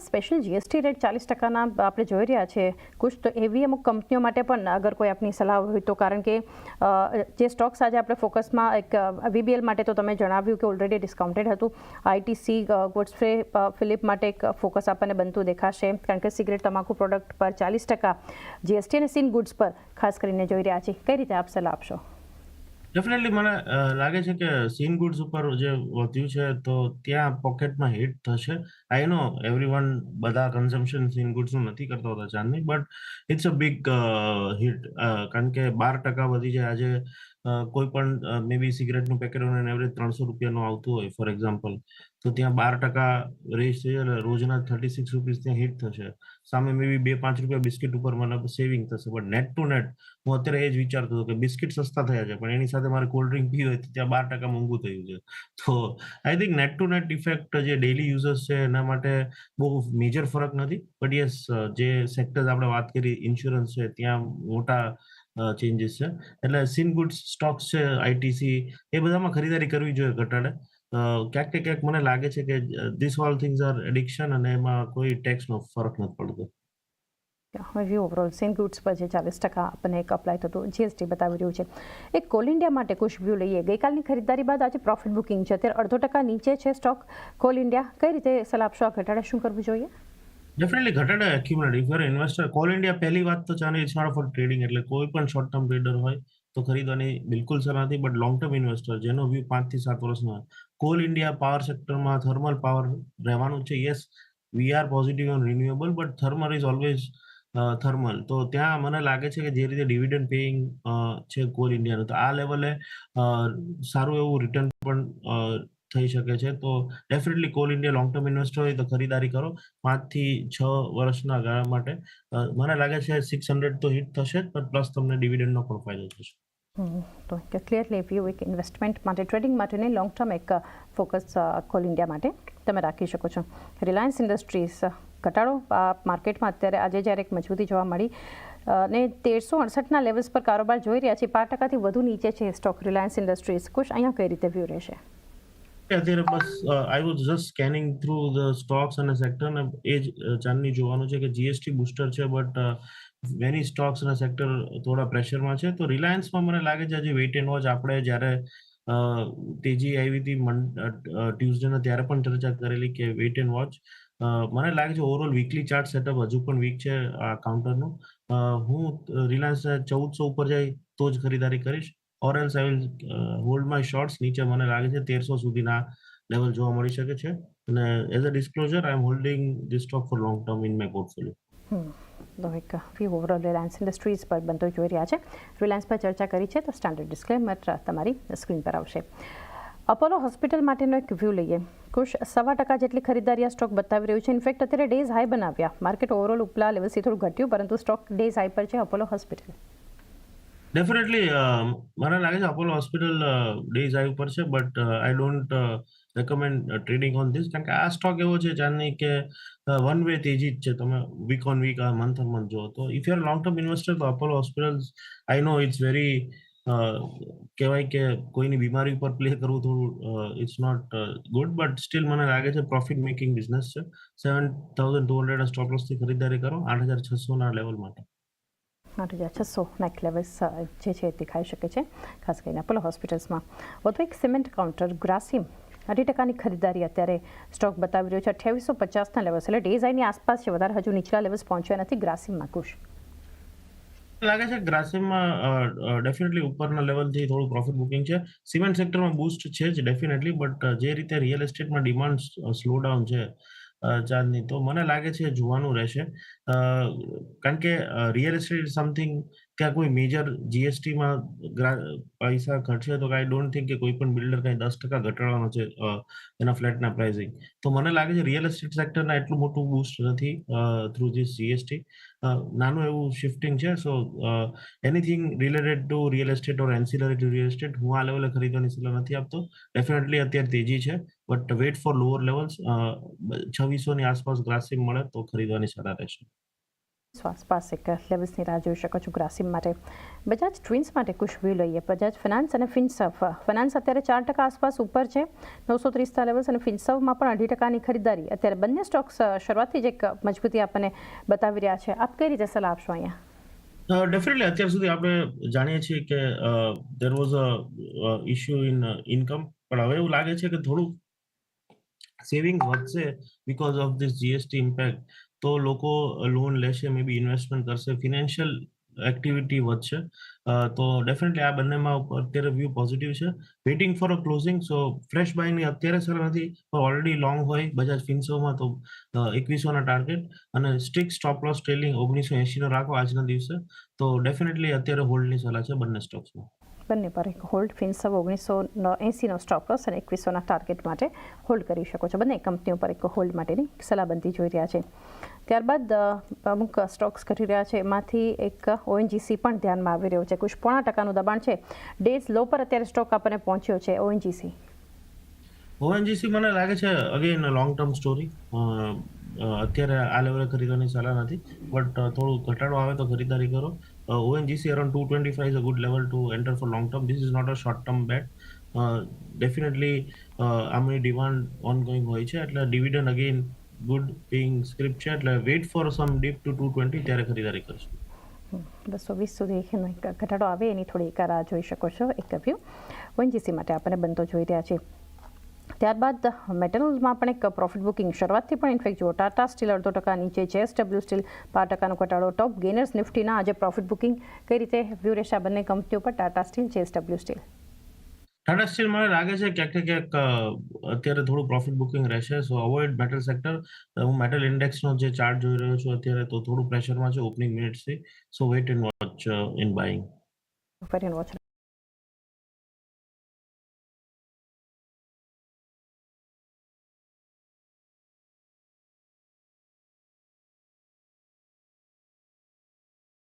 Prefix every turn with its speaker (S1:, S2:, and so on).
S1: Special GST rate 40%ના આપણે જોઈ રહ્યા છે કુછ, તો એવી અમુક કંપનીઓ માટે પણ અગર કોઈ આપની સલાહ હોય તો, કારણ કે જે સ્ટોક્સ આજે આપણે ફોકસમાં એક વીબીએલ માટે તો તમે જણાવ્યું કે ઓલરેડી ડિસ્કાઉન્ટેડ હતું. આઈટીસી ગોડ્સફ્રે ફિલિપ માટે એક ફોકસ આપણને બનતું દેખાશે, કારણ કે સિગરેટ તમાકુ પ્રોડક્ટ પર 40% જીએસટી અને સીન ગુડ્સ પર ખાસ કરીને જોઈ રહ્યા છીએ. કઈ રીતે આપ સલાહ આપશો?
S2: ડેફિનેટલી મને લાગે છે કે સીન ગુડ્સ ઉપર જે વધ્યું છે તો ત્યાં પોકેટમાં હિટ થશે. આઈ નો એવરીવન બધા કન્ઝમ્પશન સીન ગુડ્સનું નથી કરતા હોતા Chandni, but it's a big hit, કારણ કે 12% વધી જાય. આજે કોઈ પણ મે બી સિગરેટનું પેકેટ ઓન એવરેજ 300 રૂપિયાનું આવતું હોય ફોર એક્ઝામ્પલ, તો ત્યાં 12% રેસ થઈ એટલે રોજના 36 રૂપીસ ત્યાં હિટ થશે. સામે મે બી 2-5 રૂપિયા બિસ્કિટ ઉપર મને સેવિંગ થશે, બટ નેટ ટુ નેટ હું અત્યારે એ જ વિચારતો હતો કે બિસ્કિટ સસ્તા થયા છે, પણ એની સાથે મારે કોલ્ડ ડ્રિંક પીવી હોય તો ત્યાં 12% મોંઘું થયું છે. તો I think net two net effect જે ડેલી યુઝર્સ છે એના માટે બહુ મેજર ફરક નથી. બટ યસ, જે સેક્ટર્સ આપણે વાત કરી ઇન્સ્યોરન્સ છે ત્યાં મોટા ચેન્જીસ છે. એટલે સીન ગુડ્સ સ્ટોક્સ છે, આઈટીસી, એ બધામાં ખરીદારી કરવી જોઈએ ઘટાડે. ક્યાંક ને ક્યાંક મને લાગે છે કે this all things are addiction અને એમાં કોઈ ટેક્સનો ફરક નથી પડતો.
S1: હવે ઓવરઓલ સીન ગુડ્સ પર જે 40% આપણને એક અપ્લાય થતું જીએસટી બતાવી રહ્યું છે. એક કોલ ઇન્ડિયા માટે કુછ વ્યૂ લઈએ. ગઈકાલની ખરીદારી બાદ આજે પ્રોફિટ બુકિંગ છે, અત્યારે 0.5% નીચે છે સ્ટોક કોલ ઇન્ડિયા. કઈ રીતે સલાહ આપશો? આ ઘટાડે શું કરવું જોઈએ?
S2: ડેફિનેટલી ઘટાડે accumulate. If you R investor, call India પહેલી વાત તો ચાને ઇટ્સ નોટ ફોર ટ્રેડિંગ, એટલે કોઈ પણ શોર્ટ ટર્મ ટ્રેડર હોય તો ખરીદવાની બિલકુલ સલાહ નથી. બટ લોંગ ટર્મ ઇન્વેસ્ટર જેનો વ્યૂ 5 થી 7 વર્ષનો હોય, કોલ ઇન્ડિયા પાવર સેક્ટરમાં થર્મલ પાવર રહેવાનું છે. Yes, we are positive on renewable, but thermal is always thermal. તો ત્યાં મને લાગે છે કે જે રીતે ડિવિડન્ડ પેઇંગ છે કોલ ઇન્ડિયાનું, તો આ લેવલે સારું એવું રિટર્ન પણ થઈ શકે છે. તો definitely call India long term investor હોય તો ખરીદારી કરો 5 થી 6 વર્ષના ગાળા માટે. મને લાગે છે 600 તો હિટ થશે જ, પણ પ્લસ તમને ડિવિડન્ડનો પણ ફાયદો થશે.
S1: તો ક્લિયરલી વ્યૂ એક ઇન્વેસ્ટમેન્ટ માટે, ટ્રેડિંગ માટે નહીં, લોંગ ટર્મ એક ફોકસ કોલ ઇન્ડિયા માટે તમે રાખી શકો છો. રિલાયન્સ ઇન્ડસ્ટ્રીઝ ઘટાડો માર્કેટમાં અત્યારે આજે જ્યારે એક મજબૂતી જોવા મળી ને 1368ના લેવલ્સ પર કારોબાર જોઈ રહ્યા છે. 5%થી વધુ નીચે છે સ્ટોક રિલાયન્સ ઇન્ડસ્ટ્રીઝ. કુછ અહીંયા કઈ રીતે વ્યૂ રહેશે?
S2: અત્યારે બસ I was just scanning through the stocks અને સેક્ટર, ને એ જ ચાંદની જોવાનું છે કે જીએસટી બુસ્ટર છે, બટ મેની સ્ટોક્સ અને સેક્ટર થોડા પ્રેશરમાં છે. તો રિલાયન્સમાં મને લાગે છે હજી વેઇટ એન્ડ વોચ. આપણે જ્યારે તેજી આવી હતી ટ્યુઝડેના, ત્યારે પણ ચર્ચા કરેલી કે વેઇટ એન્ડ વોચ. મને લાગે છે ઓવરઓલ વીકલી ચાર્ટ સેટઅપ હજુ પણ વીક છે આ કાઉન્ટરનું. હું રિલાયન્સ 1400 ઉપર જાય તો જ ખરીદારી કરીશ, or else I will hold my shorts. નીચે મને લાગે છે 1300 સુધીના લેવલ જોવા મળી શકે છે. અને as a disclosure, I am holding this stock for long term in my portfolio.
S1: તો એક વ્યૂ ઓવરઓલ રિલાયન્સ ઇન્ડસ્ટ્રીઝ પર બનતો જોઈ રહ્યા છે. રિલાયન્સ પર ચર્ચા કરી છે તો સ્ટાન્ડર્ડ ડિસ્ક્લેમર તમારી સ્ક્રીન પર આવશે. અપોલો હોસ્પિટલ માટેનો એક વ્યૂ લઈએ. કુછ 1.25% જેટલી ખરીદારી આ સ્ટોક બતાવી રહ્યું છે. ઇનફેક્ટ અત્યારે ડેઝ હાઈ બનાવ્યા. માર્કેટ ઓવરઓલ ઉપલા લેવલથી થોડું ઘટ્યું, પરંતુ સ્ટોક ડેઝ હાઈ પર છે અપોલો હોસ્પિટલ.
S2: ડેફિનેટલી મને લાગે છે અપોલો હોસ્પિટલ ડેઝ હાઈ ઉપર છે, but I don't recommend trading on this, કારણ કે આ સ્ટોક એવો છે જાણની કે વન વે તેજી જ છે. તમે week on week, month on month જુઓ તો if you are long term investor, તો Apollo hospitals, I know it's very કહેવાય કે કોઈની બીમારી ઉપર પ્લે કરવું થોડું it's not good, but still મને લાગે છે પ્રોફિટ મેકિંગ બિઝનેસ છે. 7200 સ્ટોપ લોસથી ખરીદારી કરો 8600ના લેવલ માટે.
S1: 8600 એક લેવલ્સ જે છે દેખાઈ શકે છે, ખાસ કરીને અપોલો હોસ્પિટલ્સમાં. વધુ એક સિમેન્ટ કાઉન્ટર ગ્રાસિમ 2.5%ની ખરીદારી અત્યારે સ્ટોક બતાવી રહ્યો છે. 2850ના લેવલ્સ, એટલે ડેઝ હાઈની આસપાસ છે, વધારે હજુ નીચલા લેવલ્સ પહોંચ્યા નથી ગ્રાસિમમાં. કુછ
S2: લાગે છે ગ્રાસિમમાં ડેફિનેટલી ઉપરના લેવલથી થોડું પ્રોફિટ બુકિંગ છે. સિમેન્ટ સેક્ટરમાં બૂસ્ટ છે જ ડેફિનેટલી, બટ જે રીતે રિયલ એસ્ટેટમાં ડિમાન્ડ સ્લો ડાઉન છે ચાંદની, તો મને લાગે છે જોવાનું રહેશે. કારણ કે રિયલ એસ્ટેટ સમથિંગ, ત્યાં કોઈ મેજર જીએસટીમાં પૈસા ઘટશે તો આઈ ડોન્ટ થિંક કે કોઈ પણ બિલ્ડર કંઈ 10% ઘટાડવાનો છે એના ફ્લેટના પ્રાઇસિંગ. તો મને લાગે છે રિયલ એસ્ટેટ સેક્ટરના એટલું મોટું બૂસ્ટ નથી થ્રુ ધીસ જીએસટી. નાનું એવું શિફ્ટિંગ છે. So anything related to real estate or ancillary to real estate હું આ લેવલે ખરીદવાની સલાહ નથી આપતો. ડેફિનેટલી અત્યારે તેજી છે, but wait for lower levels. 2600ની આસપાસ ગ્રાસિમ મળે તો ખરીદવાની સલાહ રહેશે.
S1: આસપાસ એક લેવલ્સની રાહ જોઈ શકો છો ગ્રાસિમ માટે. બજાજ ટ્વિન્સ માટે કુછ વ્યૂ લઈએ. બજાજ ફિનાન્સ અને ફિનસર્વ. ફિનાન્સ અત્યારે 4% આસપાસ ઉપર છે, 930 લેવલ્સ, અને ફિનસર્વમાં પણ 2.5% ખરીદારી. અત્યારે બંને સ્ટોક્સ શરૂઆતથી જ એક મજબૂતી આપણને બતાવી રહ્યા છે. આપ કઈ રીતે સલાહ આપશો અહીંયા?
S2: ડેફિનેટલી અત્યાર સુધી આપણે જાણીએ છીએ કે there was a issue in income, પણ હવે એવું લાગે છે કે થોડું સેવિંગ વધશે because of this GST impact. તો લોકો લોન લેશે, મે બી ઇન્વેસ્ટમેન્ટ કરશે, ફિનાન્શિયલ એક્ટિવિટી વધશે. તો ડેફિનેટલી આ બંનેમાં અત્યારે વ્યૂ પોઝિટિવ છે. Waiting for a closing, so fresh બાયની અત્યારે સલાહ નથી, પણ ઓલરેડી લોંગ હોય બજાજ ફિન્સર્વમાં તો 2100ના ટાર્ગેટ અને સ્ટ્રિક્ટ સ્ટોપ લોસ ટ્રેલિંગ 1980 નો રાખો આજના દિવસે. તો ડેફિનેટલી અત્યારે હોલ્ડની સલાહ છે બંને સ્ટોક્સમાં.
S1: બંને પર એક હોલ્ડ. ફિનસર્વ 1980નો સ્ટોપ લોસ અને 2100ના ટાર્ગેટ માટે હોલ્ડ કરી શકો છો. બંને કંપનીઓ પર એક હોલ્ડ માટેની સલાહબંધી જોઈ રહ્યા છે. ત્યારબાદ અમુક સ્ટોક્સ કરી રહ્યા છે, એમાંથી એક ઓએનજીસી પણ ધ્યાનમાં આવી રહ્યો છે. કુછ 0.5% દબાણ છે. ડેઝ લો પર અત્યારે સ્ટોક આપણને પહોંચ્યો છે ઓએનજીસી.
S2: ઓએનજીસી મને લાગે છે અગેન લોંગ ટર્મ સ્ટોરી. અત્યારે આ લેવલે ખરીદવાની સલાહ નથી, બટ થોડું ઘટાડો આવે તો ખરીદારી કરો. ONGC around 225 is a good level to enter for long term. This is not a short term bet. Definitely આમની ડિમાન્ડ ઓનગોઈંગ હોય છે, એટલે dividend again good paying script છે, એટલે wait for some dip to 220 ત્યારે ખરીદારી કરશું.
S1: 220 સુધી ઘટાડો આવે એની થોડી એક રાહ જોઈ શકો છો. એક વ્યૂ ઓએનજીસી માટે આપણે બનતો જોઈ રહ્યા છે. ત્યારબાદ મેટલ્સમાં પણ એક પ્રોફિટ બુકિંગ શરૂઆતથી પણ ઇનફેક્ટ જુઓ. ટાટા સ્ટીલ 0.5% નીચે, જેએસડબલ્યુ સ્ટીલ 5%નો ઘટાડો. ટોપ ગેનર્સ નિફ્ટીના આજે પ્રોફિટ બુકિંગ કઈ રીતે વ્યૂ રહેશે બંને કંપનીઓ પર, Tata steel, JSW steel?
S2: Tata steel મને લાગે છે ક્યાંક ને ક્યાંક અત્યારે થોડું પ્રોફિટ બુકિંગ રહેશે, સો અવોઇડ મેટલ સેક્ટર. હું મેટલ ઇન્ડેક્સનો જે ચાર્ટ જોઈ રહ્યો છું અત્યારે, તો થોડું પ્રેશરમાં છે ઓપનિંગ મિનિટ્સથી, so wait and watch in buying.
S1: ફરી વોચ